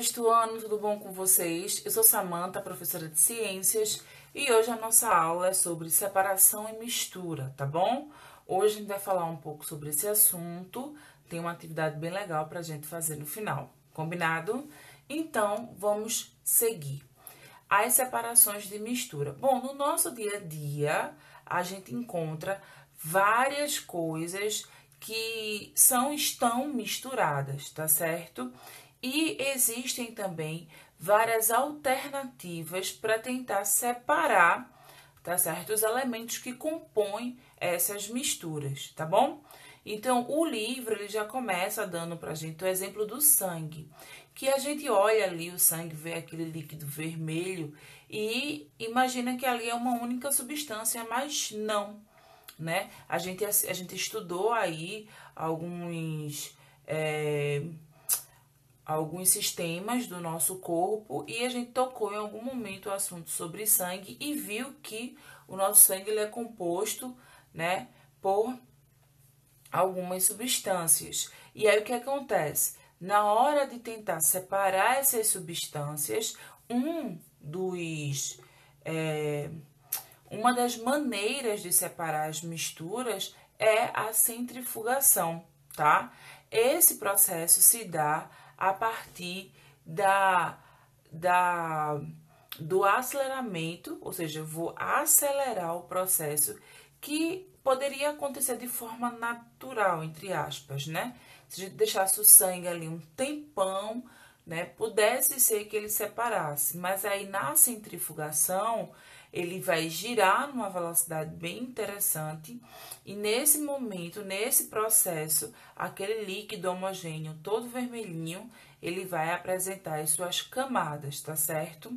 Sexto ano, tudo bom com vocês? Eu sou Samanta, professora de ciências, e hoje a nossa aula é sobre separação e mistura, tá bom? Hoje a gente vai falar um pouco sobre esse assunto, tem uma atividade bem legal pra gente fazer no final, combinado? Então, vamos seguir. As separações de mistura. Bom, no nosso dia a dia, a gente encontra várias coisas que estão misturadas, tá certo? E existem também várias alternativas para tentar separar, tá certo? Os elementos que compõem essas misturas, tá bom? Então, o livro ele já começa dando pra gente o exemplo do sangue, que a gente olha ali o sangue, vê aquele líquido vermelho e imagina que ali é uma única substância, mas não, né? A gente estudou aí alguns alguns sistemas do nosso corpo e a gente tocou em algum momento o assunto sobre sangue e viu que o nosso sangue ele é composto, né, por algumas substâncias. E aí o que acontece? Na hora de tentar separar essas substâncias, um dos uma das maneiras de separar as misturas é a centrifugação, tá? Esse processo se dá a partir da, da do aceleramento, ou seja, eu vou acelerar o processo que poderia acontecer de forma natural, entre aspas, né? Se a gente deixasse o sangue ali um tempão, né, pudesse ser que ele separasse, mas aí na centrifugação ele vai girar numa velocidade bem interessante e nesse momento, nesse processo, aquele líquido homogêneo todo vermelhinho, ele vai apresentar as suas camadas, tá certo?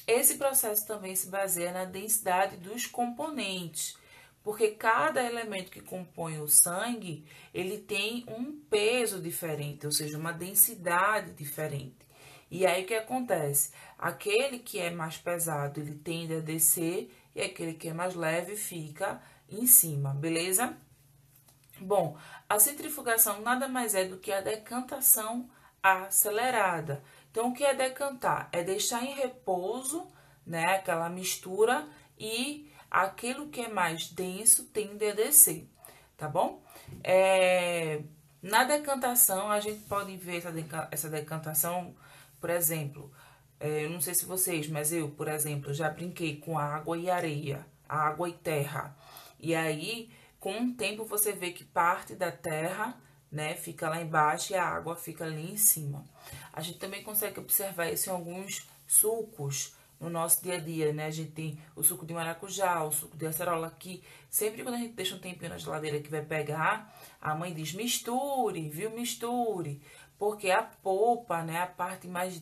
Esse processo também se baseia na densidade dos componentes, porque cada elemento que compõe o sangue, ele tem um peso diferente, ou seja, uma densidade diferente. E aí o que acontece? Aquele que é mais pesado, ele tende a descer e aquele que é mais leve fica em cima, beleza? Bom, a centrifugação nada mais é do que a decantação acelerada. Então, o que é decantar? É deixar em repouso, né, aquela mistura e aquilo que é mais denso tende a descer, tá bom? Na decantação, a gente pode ver essa decantação, por exemplo, eu não sei se vocês, mas eu, por exemplo, já brinquei com água e areia, água e terra. E aí, com o tempo, você vê que parte da terra, né, fica lá embaixo e a água fica ali em cima. A gente também consegue observar isso em alguns sucos no nosso dia a dia, né? A gente tem o suco de maracujá, o suco de acerola, que sempre quando a gente deixa um tempinho na geladeira que vai pegar, a mãe diz misture, viu? Misture. Porque a polpa, né, a parte mais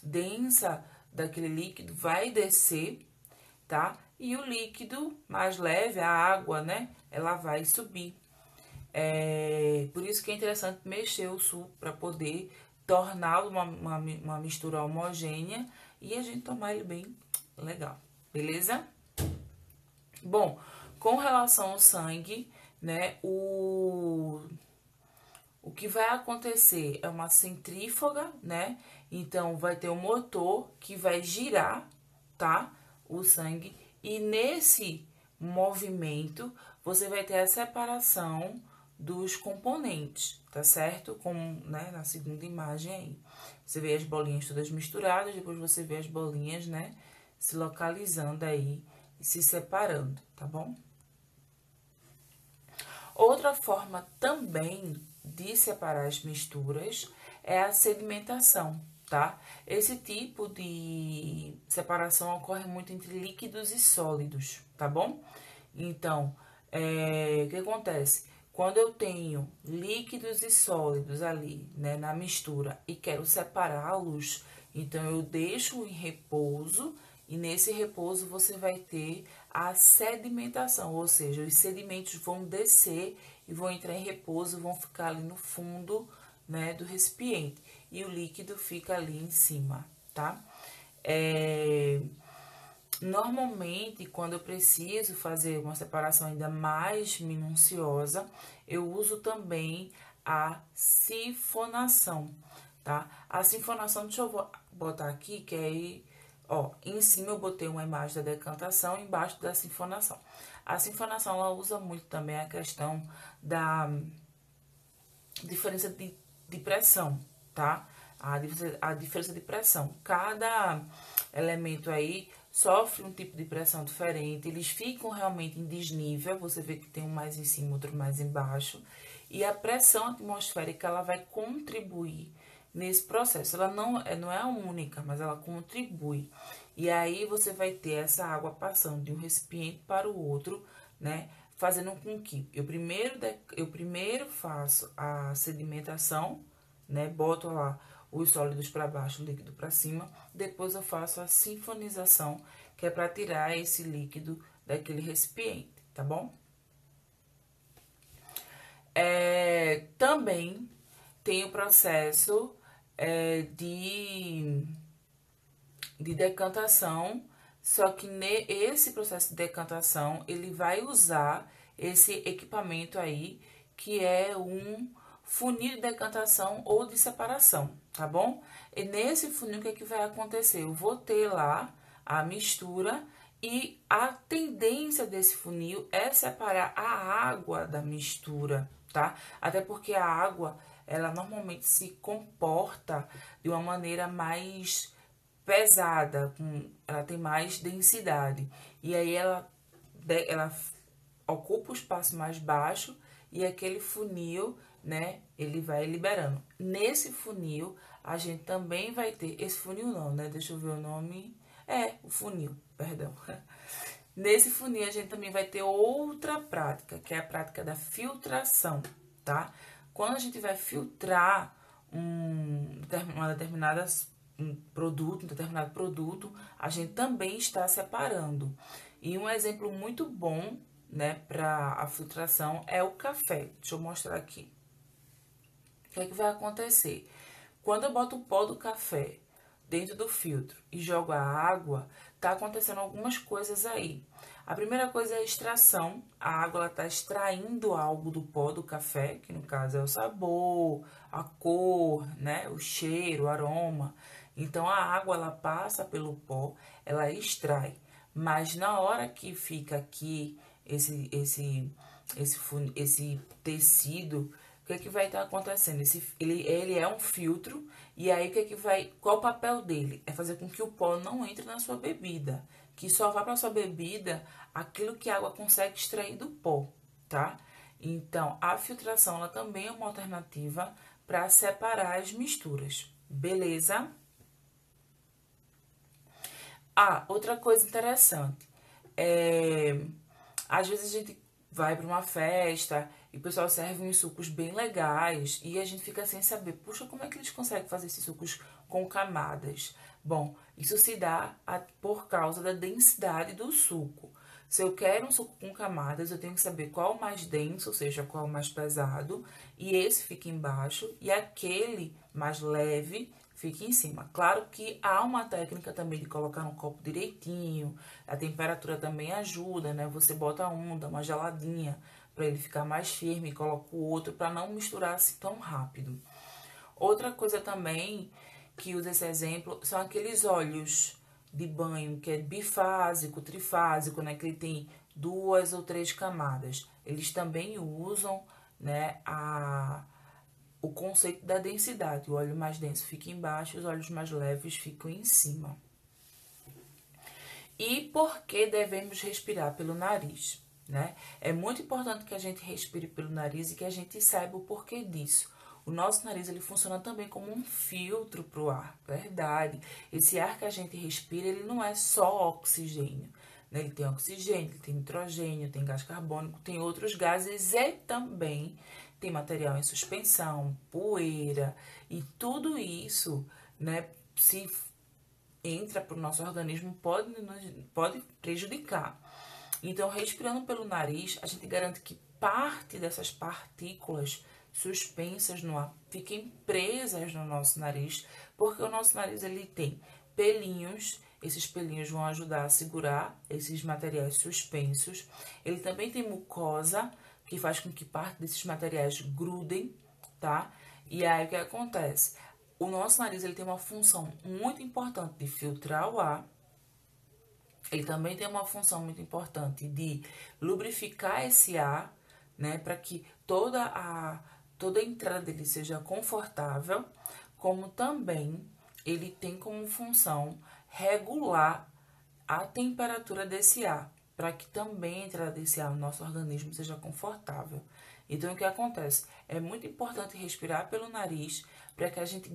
densa daquele líquido vai descer, tá? E o líquido mais leve, a água, né, ela vai subir. Por isso que é interessante mexer o suco para poder torná-lo uma mistura homogênea e a gente tomar ele bem legal, beleza? Bom, com relação ao sangue, né, o que vai acontecer é uma centrífuga, né? Então, vai ter um motor que vai girar, tá? O sangue. E nesse movimento, você vai ter a separação dos componentes, tá certo? Como, né, na segunda imagem aí. Você vê as bolinhas todas misturadas, depois você vê as bolinhas, né, se localizando aí e se separando, tá bom? Outra forma também de separar as misturas é a sedimentação, tá? Esse tipo de separação ocorre muito entre líquidos e sólidos, tá bom? Então, o que acontece? Quando eu tenho líquidos e sólidos ali, né, na mistura e quero separá-los, então eu deixo em repouso e nesse repouso você vai ter a sedimentação, ou seja, os sedimentos vão descer e vão entrar em repouso, vão ficar ali no fundo, né, do recipiente e o líquido fica ali em cima, tá? Normalmente, quando eu preciso fazer uma separação ainda mais minuciosa, eu uso também a sifonação, tá? A sinfonação, deixa eu botar aqui, que aí, ó, em cima eu botei uma imagem da decantação, embaixo da sinfonação. A sinfonação, ela usa muito também a questão da diferença de pressão, tá? A diferença de pressão. Cada elemento aí sofre um tipo de pressão diferente, eles ficam realmente em desnível, você vê que tem um mais em cima, outro mais embaixo, e a pressão atmosférica, ela vai contribuir nesse processo. Ela não é a única, mas ela contribui. E aí você vai ter essa água passando de um recipiente para o outro, né? Fazendo com que eu primeiro faço a sedimentação, né? Boto lá os sólidos para baixo, o líquido para cima. Depois eu faço a sinfonização, que é para tirar esse líquido daquele recipiente, tá bom? Também tem o processo de decantação, só que esse processo de decantação, ele vai usar esse equipamento aí, que é um funil de decantação ou de separação, tá bom? E nesse funil, o que é que vai acontecer? Eu vou ter lá a mistura e a tendência desse funil é separar a água da mistura, tá? Até porque a água, ela normalmente se comporta de uma maneira mais pesada, ela tem mais densidade. E aí ela ocupa o espaço mais baixo e aquele funil, né, ele vai liberando. Nesse funil, a gente também vai ter, esse funil não, né, deixa eu ver o nome, o funil, perdão. Nesse funil, a gente também vai ter outra prática, que é a prática da filtração, tá? Quando a gente vai filtrar um determinado produto, a gente também está separando. E um exemplo muito bom, né, para a filtração é o café. Deixa eu mostrar aqui. O que é que vai acontecer? Quando eu boto o pó do café dentro do filtro e jogo a água, tá acontecendo algumas coisas aí. A primeira coisa é a extração. A água, ela tá extraindo algo do pó do café, que no caso é o sabor, a cor, né, o cheiro, o aroma. Então, a água, ela passa pelo pó, ela extrai. Mas na hora que fica aqui esse tecido, o que é que vai estar acontecendo? Ele é um filtro, e aí qual o papel dele? É fazer com que o pó não entre na sua bebida, que só vá para sua bebida aquilo que a água consegue extrair do pó, tá? Então, a filtração, ela também é uma alternativa para separar as misturas, beleza? Outra coisa interessante, às vezes a gente vai para uma festa e o pessoal serve uns sucos bem legais e a gente fica sem saber, puxa, como é que eles conseguem fazer esses sucos com camadas? Bom, isso se dá por causa da densidade do suco. Se eu quero um suco com camadas, eu tenho que saber qual o mais denso, ou seja, qual o mais pesado, e esse fica embaixo, e aquele mais leve fica em cima. Claro que há uma técnica também de colocar no copo direitinho, a temperatura também ajuda, né? Você bota um, dá uma geladinha para ele ficar mais firme, coloca o outro para não misturar assim tão rápido. Outra coisa também que usa esse exemplo são aqueles óleos de banho, que é bifásico, trifásico, né? Que ele tem 2 ou 3 camadas. Eles também usam, né, o conceito da densidade. O óleo mais denso fica embaixo, os óleos mais leves ficam em cima. E por que devemos respirar pelo nariz, né? É muito importante que a gente respire pelo nariz e que a gente saiba o porquê disso. O nosso nariz, ele funciona também como um filtro para o ar, verdade. Esse ar que a gente respira, ele não é só oxigênio, né? Ele tem oxigênio, ele tem nitrogênio, tem gás carbônico, tem outros gases e também tem material em suspensão, poeira, e tudo isso, né, se entra para o nosso organismo, pode prejudicar. Então, respirando pelo nariz, a gente garante que parte dessas partículas suspensas no ar fiquem presas no nosso nariz, porque o nosso nariz, ele tem pelinhos, esses pelinhos vão ajudar a segurar esses materiais suspensos. Ele também tem mucosa, que faz com que parte desses materiais grudem, tá? E aí, o que acontece? o nosso nariz ele tem uma função muito importante de filtrar o ar. Ele também tem uma função muito importante de lubrificar esse ar, né, para que toda a entrada dele seja confortável, como também ele tem como função regular a temperatura desse ar, para que também a entrada desse ar no nosso organismo seja confortável. Então, o que acontece? É muito importante respirar pelo nariz para que a gente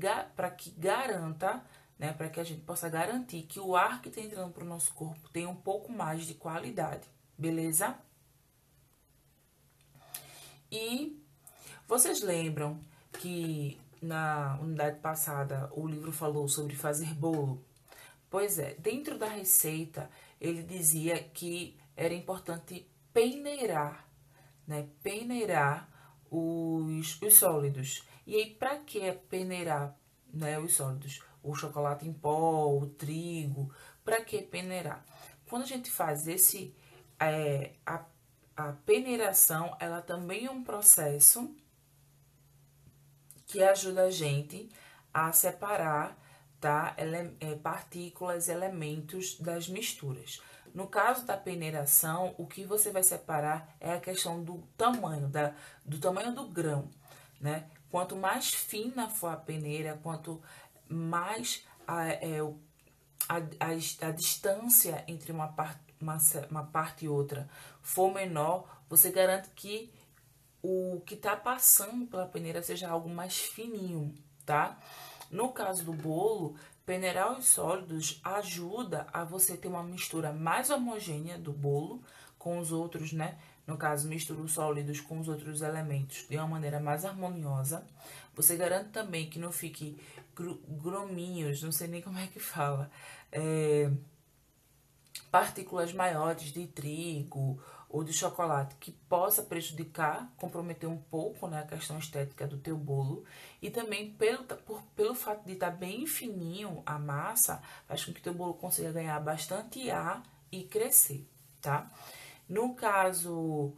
garanta, né, para que a gente possa garantir que o ar que está entrando para o nosso corpo tenha um pouco mais de qualidade, beleza? E vocês lembram que na unidade passada o livro falou sobre fazer bolo? Pois é, dentro da receita ele dizia que era importante peneirar, né? Peneirar os sólidos. E aí, para que peneirar, né, os sólidos? O chocolate em pó, o trigo, para que peneirar? Quando a gente faz a peneiração, ela também é um processo que ajuda a gente a separar, tá, partículas, elementos das misturas. No caso da peneiração, o que você vai separar é a questão do tamanho, do tamanho do grão, né? Quanto mais fina for a peneira, quanto mais a distância entre uma parte e outra for menor, você garante que o que está passando pela peneira seja algo mais fininho, tá? No caso do bolo, peneirar os sólidos ajuda a você ter uma mistura mais homogênea do bolo com os outros, né? No caso, mistura os sólidos com os outros elementos de uma maneira mais harmoniosa. Você garante também que não fique grominhos, não sei nem como é que fala, partículas maiores de trigo ou de chocolate que possa prejudicar, comprometer um pouco, né, a questão estética do teu bolo. E também pelo fato de estar bem fininho a massa, faz com que teu bolo consiga ganhar bastante ar e crescer, tá? No caso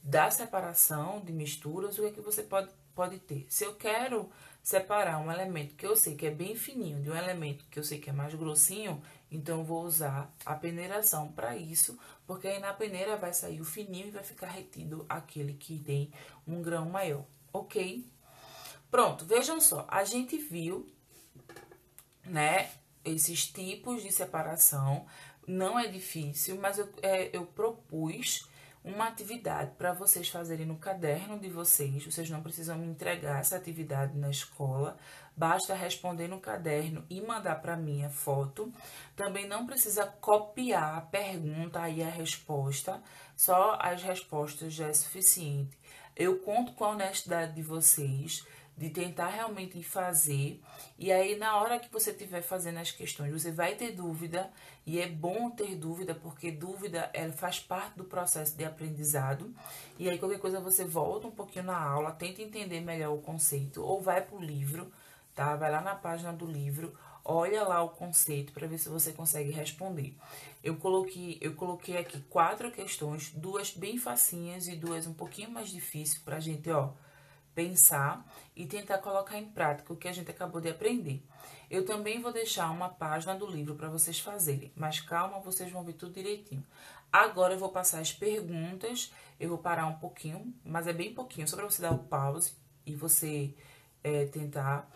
da separação de misturas, o que é que você pode ter? Se eu quero separar um elemento que eu sei que é bem fininho de um elemento que eu sei que é mais grossinho, então eu vou usar a peneiração para isso, porque aí na peneira vai sair o fininho e vai ficar retido aquele que tem um grão maior, ok? Pronto, vejam só, a gente viu, né, esses tipos de separação. Não é difícil, mas eu propus uma atividade para vocês fazerem no caderno de vocês. Vocês não precisam me entregar essa atividade na escola, basta responder no caderno e mandar para mim a foto. Também não precisa copiar a pergunta e a resposta, só as respostas já é suficiente. Eu conto com a honestidade de vocês, de tentar realmente fazer, e aí na hora que você estiver fazendo as questões, você vai ter dúvida, e é bom ter dúvida, porque dúvida ela faz parte do processo de aprendizado, e aí qualquer coisa você volta um pouquinho na aula, tenta entender melhor o conceito, ou vai pro livro, tá? Vai lá na página do livro, olha lá o conceito para ver se você consegue responder. Eu coloquei aqui 4 questões, 2 bem facinhas e 2 um pouquinho mais difíceis pra gente, ó, pensar e tentar colocar em prática o que a gente acabou de aprender. Eu também vou deixar uma página do livro para vocês fazerem, mas calma, vocês vão ver tudo direitinho. Agora eu vou passar as perguntas, eu vou parar um pouquinho, mas é bem pouquinho, só para você dar o pause e você tentar.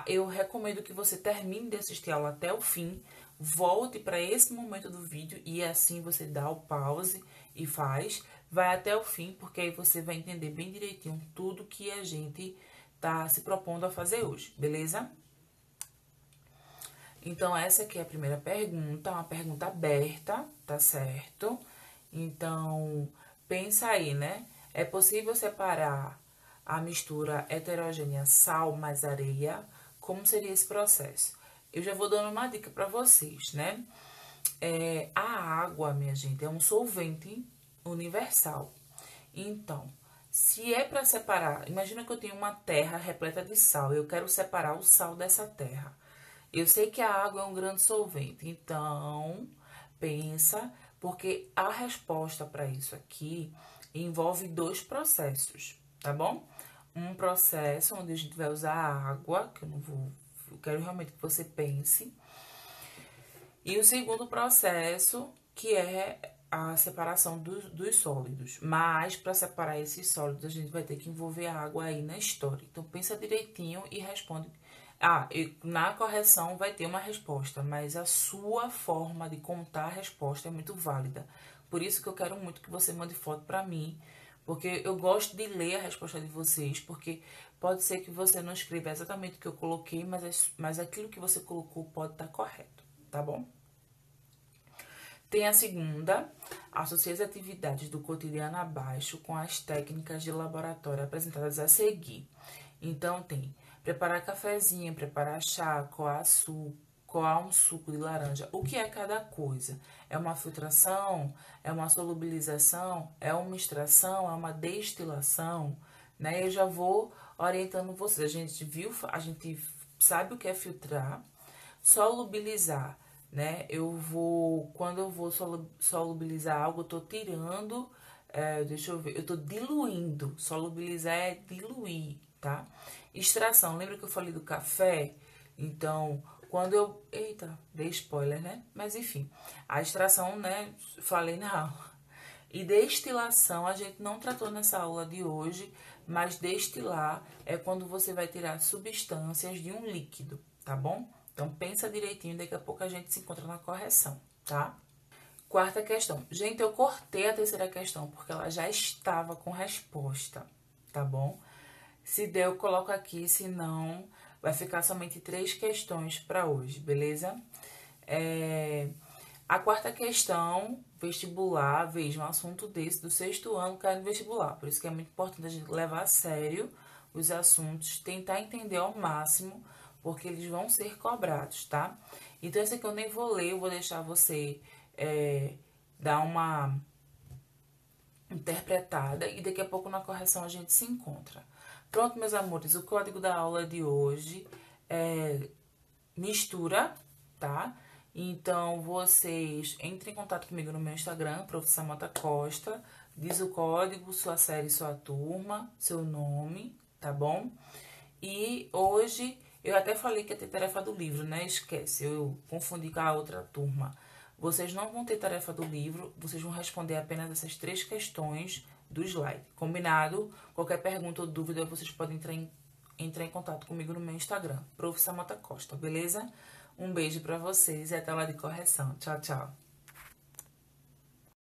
Eu recomendo que você termine de assistir a aula até o fim, volte para esse momento do vídeo e assim você dá o pause e faz. Vai até o fim, porque aí você vai entender bem direitinho tudo que a gente tá se propondo a fazer hoje, beleza? Então, essa aqui é a primeira pergunta, uma pergunta aberta, tá certo? Então, pensa aí, né? É possível separar a mistura heterogênea sal mais areia? Como seria esse processo? Eu já vou dando uma dica para vocês, né? A água, minha gente, é um solvente universal. Então, se é para separar, imagina que eu tenho uma terra repleta de sal, eu quero separar o sal dessa terra. Eu sei que a água é um grande solvente, então pensa, porque a resposta para isso aqui envolve 2 processos, tá bom? um processo onde a gente vai usar água, que eu não vou... Eu quero realmente que você pense. E o segundo processo, que é a separação dos sólidos. Mas, para separar esses sólidos, a gente vai ter que envolver a água aí na história. Então, pensa direitinho e responde. Na correção vai ter uma resposta, mas a sua forma de contar a resposta é muito válida. Por isso que eu quero muito que você mande foto para mim, porque eu gosto de ler a resposta de vocês, porque pode ser que você não escreva exatamente o que eu coloquei, mas aquilo que você colocou pode estar correto, tá bom? Tem a segunda, associe as atividades do cotidiano abaixo com as técnicas de laboratório apresentadas a seguir. Então, tem preparar cafezinho, preparar chá, coar um suco de laranja. O que é cada coisa? É uma filtração? É uma solubilização? É uma extração? É uma destilação? Né? Eu já vou orientando vocês. A gente sabe o que é filtrar, solubilizar, né? Quando eu vou solubilizar algo, eu tô tirando, deixa eu ver, eu tô diluindo. Solubilizar é diluir, tá? Extração, lembra que eu falei do café? Então, quando eu... Eita, dei spoiler, né? Mas enfim, a extração, né? Falei na aula. E destilação, a gente não tratou nessa aula de hoje, mas destilar é quando você vai tirar substâncias de um líquido, tá bom? Então, pensa direitinho, daqui a pouco a gente se encontra na correção, tá? Quarta questão. Gente, eu cortei a terceira questão, porque ela já estava com resposta, tá bom? Se der, eu coloco aqui, se não, vai ficar somente 3 questões para hoje, beleza? A quarta questão, vestibular, veja, um assunto desse do 6º ano cai no vestibular. Por isso que é muito importante a gente levar a sério os assuntos, tentar entender ao máximo, porque eles vão ser cobrados, tá? Então, esse aqui eu nem vou ler, eu vou deixar você dar uma interpretada e daqui a pouco na correção a gente se encontra. Pronto, meus amores, o código da aula de hoje é mistura, tá? Então, vocês entrem em contato comigo no meu Instagram, Prof. Samantha Costa, diz o código, sua série, sua turma, seu nome, tá bom? E hoje, eu até falei que ia ter tarefa do livro, né? Esquece, eu confundi com a outra turma. Vocês não vão ter tarefa do livro, vocês vão responder apenas essas 3 questões do slide. Combinado? Qualquer pergunta ou dúvida, vocês podem entrar em contato comigo no meu Instagram, Prof. Samantha Costa, beleza? Um beijo pra vocês e até lá de correção. Tchau, tchau.